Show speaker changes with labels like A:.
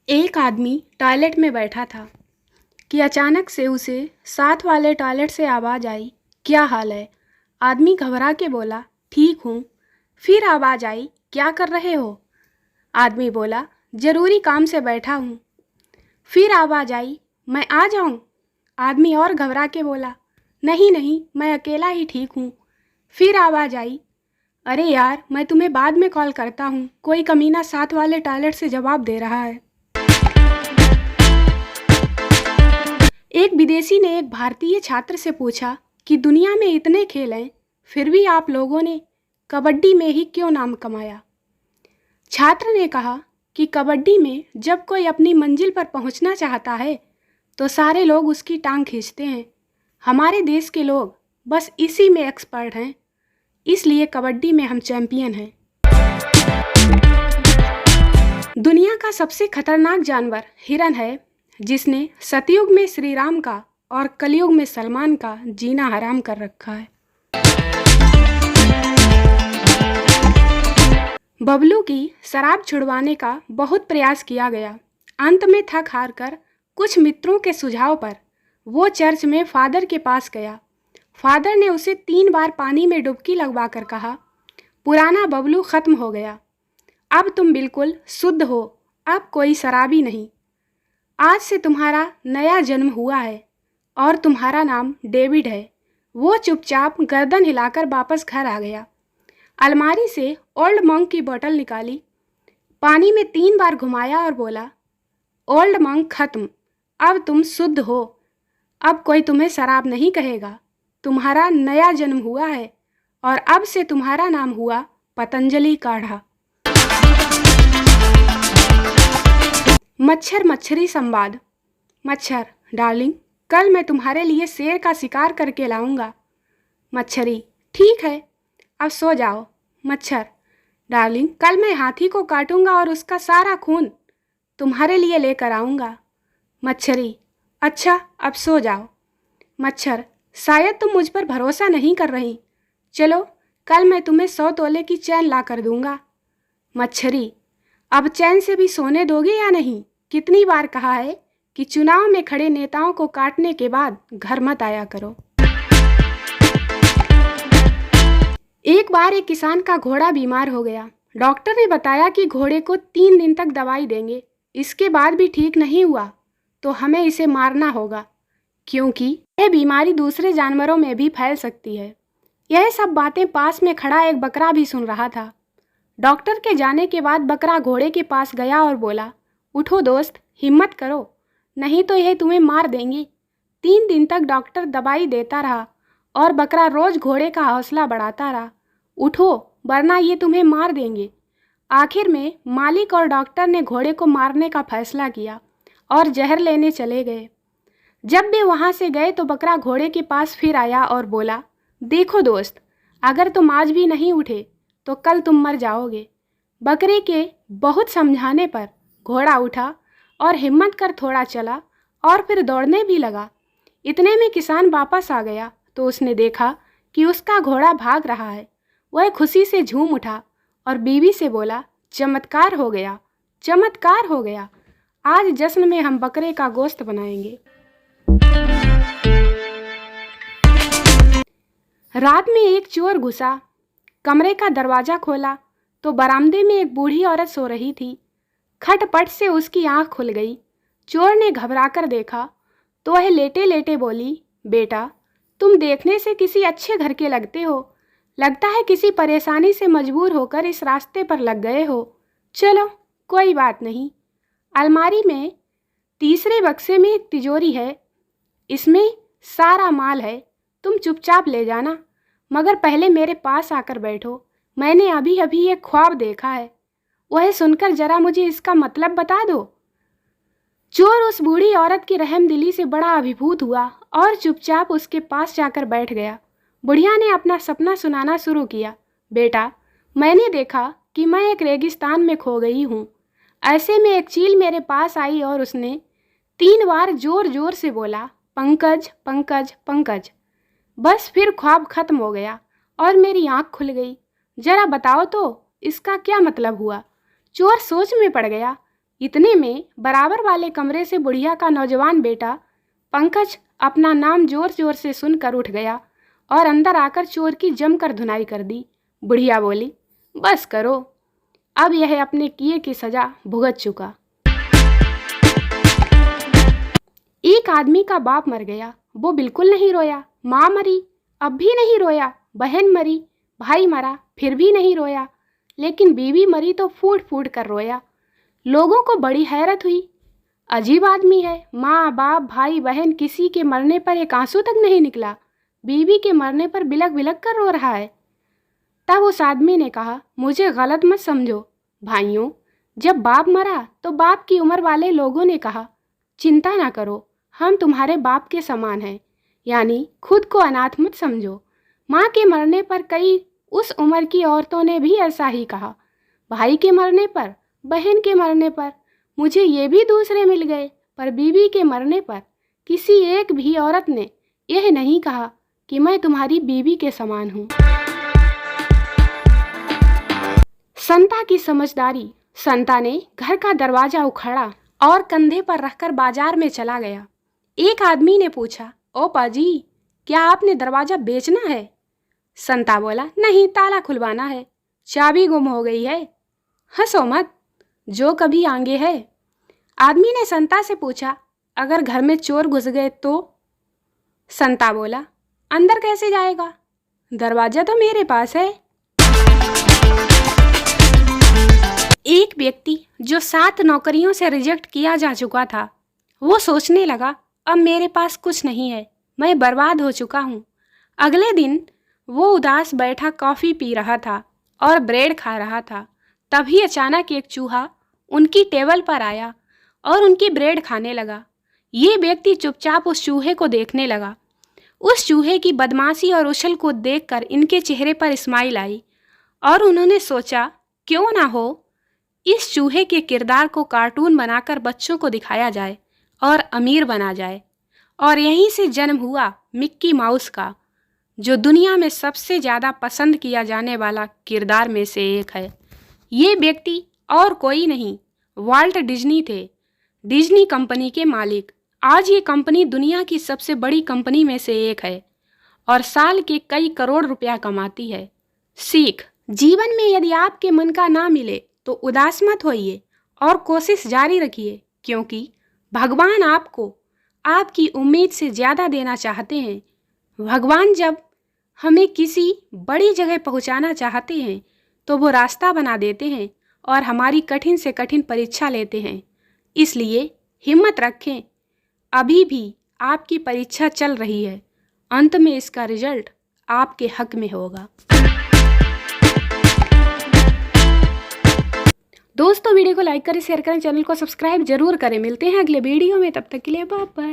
A: एक आदमी टॉयलेट में बैठा था कि अचानक से उसे साथ वाले टॉयलेट से आवाज़ आई, क्या हाल है? आदमी घबरा के बोला, ठीक हूँ। फिर आवाज़ आई, क्या कर रहे हो? आदमी बोला, ज़रूरी काम से बैठा हूँ। फिर आवाज़ आई, मैं आ जाऊँ? आदमी और घबरा के बोला, नहीं नहीं, मैं अकेला ही ठीक हूँ। फिर आवाज़ आई, अरे यार, मैं तुम्हें बाद में कॉल करता हूँ, कोई कमीना साथ वाले टॉयलेट से जवाब दे रहा है। एक विदेशी ने एक भारतीय छात्र से पूछा कि दुनिया में इतने खेल हैं, फिर भी आप लोगों ने कबड्डी में ही क्यों नाम कमाया? छात्र ने कहा कि कबड्डी में जब कोई अपनी मंजिल पर पहुंचना चाहता है तो सारे लोग उसकी टांग खींचते हैं। हमारे देश के लोग बस इसी में एक्सपर्ट हैं, इसलिए कबड्डी में हम चैंपियन हैं। दुनिया का सबसे खतरनाक जानवर हिरन है, जिसने सतयुग में श्री राम का और कलयुग में सलमान का जीना हराम कर रखा है। बबलू की शराब छुड़वाने का बहुत प्रयास किया गया। अंत में थक हार कर कुछ मित्रों के सुझाव पर वो चर्च में फादर के पास गया। फादर ने उसे 3 बार पानी में डुबकी लगवाकर कहा, पुराना बबलू खत्म हो गया, अब तुम बिल्कुल शुद्ध हो, अब कोई शराबी नहीं। आज से तुम्हारा नया जन्म हुआ है और तुम्हारा नाम डेविड है। वो चुपचाप गर्दन हिलाकर वापस घर आ गया। अलमारी से ओल्ड मंक की बोतल निकाली, पानी में 3 बार घुमाया और बोला, ओल्ड मंक खत्म, अब तुम शुद्ध हो, अब कोई तुम्हें शराब नहीं कहेगा। तुम्हारा नया जन्म हुआ है और अब से तुम्हारा नाम हुआ पतंजलि काढ़ा। मच्छर मच्छरी संवाद। मच्छर, डार्लिंग, कल मैं तुम्हारे लिए शेर का शिकार करके लाऊंगा। मच्छरी, ठीक है, अब सो जाओ। मच्छर, डार्लिंग, कल मैं हाथी को काटूंगा और उसका सारा खून तुम्हारे लिए लेकर आऊंगा। मच्छरी, अच्छा, अब सो जाओ। मच्छर, शायद तुम मुझ पर भरोसा नहीं कर रही। चलो, कल मैं तुम्हें 100 तोले की चैन ला कर दूंगा। मच्छरी, अब चैन से भी सोने दोगे या नहीं? कितनी बार कहा है कि चुनाव में खड़े नेताओं को काटने के बाद घर मत आया करो। एक बार एक किसान का घोड़ा बीमार हो गया। डॉक्टर ने बताया कि घोड़े को 3 दिन तक दवाई देंगे, इसके बाद भी ठीक नहीं हुआ तो हमें इसे मारना होगा, क्योंकि यह बीमारी दूसरे जानवरों में भी फैल सकती है। यह सब बातें पास में खड़ा एक बकरा भी सुन रहा था। डॉक्टर के जाने के बाद बकरा घोड़े के पास गया और बोला, उठो दोस्त, हिम्मत करो, नहीं तो यह तुम्हें मार देंगी। 3 दिन तक डॉक्टर दवाई देता रहा और बकरा रोज घोड़े का हौसला बढ़ाता रहा, उठो वरना ये तुम्हें मार देंगे। आखिर में मालिक और डॉक्टर ने घोड़े को मारने का फैसला किया और जहर लेने चले गए। जब वे वहाँ से गए तो बकरा घोड़े के पास फिर आया और बोला, देखो दोस्त, अगर तुम आज भी नहीं उठे तो कल तुम मर जाओगे। बकरे के बहुत समझाने पर घोड़ा उठा और हिम्मत कर थोड़ा चला और फिर दौड़ने भी लगा। इतने में किसान वापस आ गया तो उसने देखा कि उसका घोड़ा भाग रहा है। वह खुशी से झूम उठा और बीवी से बोला, चमत्कार हो गया, चमत्कार हो गया, आज जश्न में हम बकरे का गोश्त बनाएंगे। रात में एक चोर घुसा, कमरे का दरवाज़ा खोला तो बरामदे में एक बूढ़ी औरत सो रही थी। खटपट से उसकी आंख खुल गई। चोर ने घबराकर देखा तो वह लेटे लेटे बोली, बेटा, तुम देखने से किसी अच्छे घर के लगते हो, लगता है किसी परेशानी से मजबूर होकर इस रास्ते पर लग गए हो। चलो, कोई बात नहीं। अलमारी में तीसरे बक्से में एक तिजोरी है, इसमें सारा माल है, तुम चुपचाप ले जाना, मगर पहले मेरे पास आकर बैठो, मैंने अभी अभी एक ख्वाब देखा है, वह सुनकर जरा मुझे इसका मतलब बता दो। चोर उस बूढ़ी औरत की रहमदिली से बड़ा अभिभूत हुआ और चुपचाप उसके पास जाकर बैठ गया। बुढ़िया ने अपना सपना सुनाना शुरू किया, बेटा, मैंने देखा कि मैं एक रेगिस्तान में खो गई हूँ। ऐसे में एक चील मेरे पास आई और उसने 3 बार जोर जोर से बोला, पंकज पंकज पंकज। बस फिर ख्वाब खत्म हो गया और मेरी आंख खुल गई। जरा बताओ तो इसका क्या मतलब हुआ? चोर सोच में पड़ गया। इतने में बराबर वाले कमरे से बुढ़िया का नौजवान बेटा पंकज अपना नाम जोर जोर से सुनकर उठ गया और अंदर आकर चोर की जमकर धुनाई कर दी। बुढ़िया बोली, बस करो, अब यह अपने किए की सजा भुगत चुका। एक आदमी का बाप मर गया, वो बिल्कुल नहीं रोया। माँ मरी, अब भी नहीं रोया। बहन मरी, भाई मरा, फिर भी नहीं रोया। लेकिन बीवी मरी तो फूट फूट कर रोया। लोगों को बड़ी हैरत हुई, अजीब आदमी है, माँ बाप भाई बहन किसी के मरने पर एक आंसू तक नहीं निकला, बीवी के मरने पर बिलक बिलक कर रो रहा है। तब उस आदमी ने कहा, मुझे गलत मत समझो भाइयों, जब बाप मरा तो बाप की उम्र वाले लोगों ने कहा, चिंता ना करो, हम तुम्हारे बाप के समान हैं, यानी खुद को अनाथ मत समझो। माँ के मरने पर कई उस उम्र की औरतों ने भी ऐसा ही कहा। भाई के मरने पर, बहन के मरने पर, मुझे ये भी दूसरे मिल गए, पर बीवी के मरने पर किसी एक भी औरत ने यह नहीं कहा कि मैं तुम्हारी बीवी के समान हूँ। संता की समझदारी। संता ने घर का दरवाजा उखाड़ा और कंधे पर रखकर बाजार में चला गया। एक आदमी ने पूछा, ओ पाजी, क्या आपने दरवाजा बेचना है? संता बोला, नहीं, ताला खुलवाना है, चाबी गुम हो गई है। हंसो मत, जो कभी आगे है। आदमी ने संता से पूछा, अगर घर में चोर घुस गए तो? संता बोला, अंदर कैसे जाएगा, दरवाजा तो मेरे पास है। एक व्यक्ति जो 7 नौकरियों से रिजेक्ट किया जा चुका था, वो सोचने लगा, अब मेरे पास कुछ नहीं है, मैं बर्बाद हो चुका हूँ। अगले दिन वो उदास बैठा कॉफ़ी पी रहा था और ब्रेड खा रहा था। तभी अचानक एक चूहा उनकी टेबल पर आया और उनकी ब्रेड खाने लगा। ये व्यक्ति चुपचाप उस चूहे को देखने लगा। उस चूहे की बदमाशी और उछल को देखकर इनके चेहरे पर स्माइल आई और उन्होंने सोचा, क्यों ना हो इस चूहे के किरदार को कार्टून बनाकर बच्चों को दिखाया जाए और अमीर बना जाए। और यहीं से जन्म हुआ मिक्की माउस का, जो दुनिया में सबसे ज़्यादा पसंद किया जाने वाला किरदार में से एक है। ये व्यक्ति और कोई नहीं, वाल्ट डिज्नी थे, डिज्नी कंपनी के मालिक। आज ये कंपनी दुनिया की सबसे बड़ी कंपनी में से एक है और साल के कई करोड़ रुपया कमाती है। सीख। जीवन में यदि आपके मन का ना मिले तो उदास मत होइए और कोशिश जारी रखिए, क्योंकि भगवान आपको आपकी उम्मीद से ज़्यादा देना चाहते हैं। भगवान जब हमें किसी बड़ी जगह पहुंचाना चाहते हैं तो वो रास्ता बना देते हैं और हमारी कठिन से कठिन परीक्षा लेते हैं। इसलिए हिम्मत रखें, अभी भी आपकी परीक्षा चल रही है, अंत में इसका रिजल्ट आपके हक में होगा। दोस्तों, वीडियो को लाइक करें, शेयर करें, चैनल को सब्सक्राइब जरूर करें। मिलते हैं अगले वीडियो में, तब तक के लिए बाय बाय।